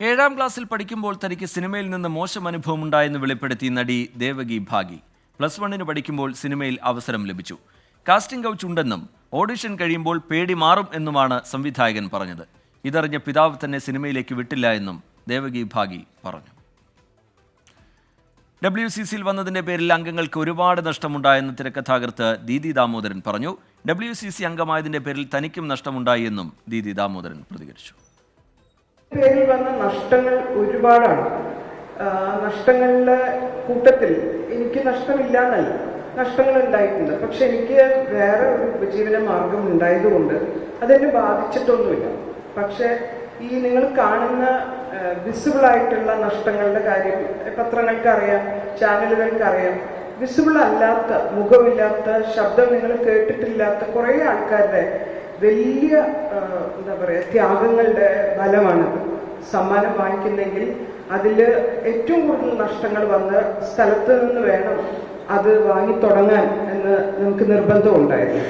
ഏഴാം ക്ലാസ്സിൽ പഠിക്കുമ്പോൾ തനിക്ക് സിനിമയിൽ നിന്ന് മോശം അനുഭവം ഉണ്ടായെന്ന് വെളിപ്പെടുത്തി നടി ദേവകി ഭാഗി. +1 പഠിക്കുമ്പോൾ സിനിമയിൽ അവസരം ലഭിച്ചു. കാസ്റ്റിംഗ് കൗച്ച് ഉണ്ടെന്നും ഓഡിഷൻ കഴിയുമ്പോൾ പേടി മാറും എന്നുമാണ് സംവിധായകൻ പറഞ്ഞത്. ഇതറിഞ്ഞ പിതാവ് തന്നെ സിനിമയിലേക്ക് വിട്ടില്ല എന്നും ദേവകി ഭാഗി പറഞ്ഞു. WCCയിൽ വന്നതിന്റെ പേരിൽ അംഗങ്ങൾക്ക് ഒരുപാട് നഷ്ടമുണ്ടായെന്ന് തിരക്കഥാകൃത്ത് ദീദി ദാമോദരൻ പറഞ്ഞു. WCC അംഗമായതിന്റെ പേരിൽ തനിക്കും നഷ്ടമുണ്ടായി എന്നും ദീദി ദാമോദരൻ പ്രതികരിച്ചു. പേരിൽ വന്ന നഷ്ടങ്ങൾ ഒരുപാടാണ്. നഷ്ടങ്ങളുടെ കൂട്ടത്തിൽ എനിക്ക് നഷ്ടമില്ല എന്നല്ല, നഷ്ടങ്ങൾ ഉണ്ടായിട്ടുണ്ട്. പക്ഷെ എനിക്ക് വേറെ ഒരു ഉപജീവന മാർഗം ഉണ്ടായതുകൊണ്ട് അതെന്നെ ബാധിച്ചിട്ടൊന്നുമില്ല. പക്ഷെ ഈ നിങ്ങൾ കാണുന്ന വിസിബിൾ ആയിട്ടുള്ള നഷ്ടങ്ങളുടെ കാര്യം പത്രങ്ങൾക്കറിയാം, ചാനലുകൾക്കറിയാം. വിസിബിൾ അല്ലാത്ത, മുഖമില്ലാത്ത, ശബ്ദം നിങ്ങൾ കേട്ടിട്ടില്ലാത്ത കുറേ ആൾക്കാരുടെ വലിയ എന്താ പറയുക ത്യാഗങ്ങളുടെ ഫലമാണിത്. സമ്മാനം വാങ്ങിക്കുന്നെങ്കിൽ അതിൽ ഏറ്റവും കൂടുതൽ നഷ്ടങ്ങൾ വന്ന സ്ഥലത്ത് നിന്ന് വേണം അത് വാങ്ങി തുടങ്ങാൻ എന്ന് നമുക്ക് നിർബന്ധം ഉണ്ടായിരുന്നു.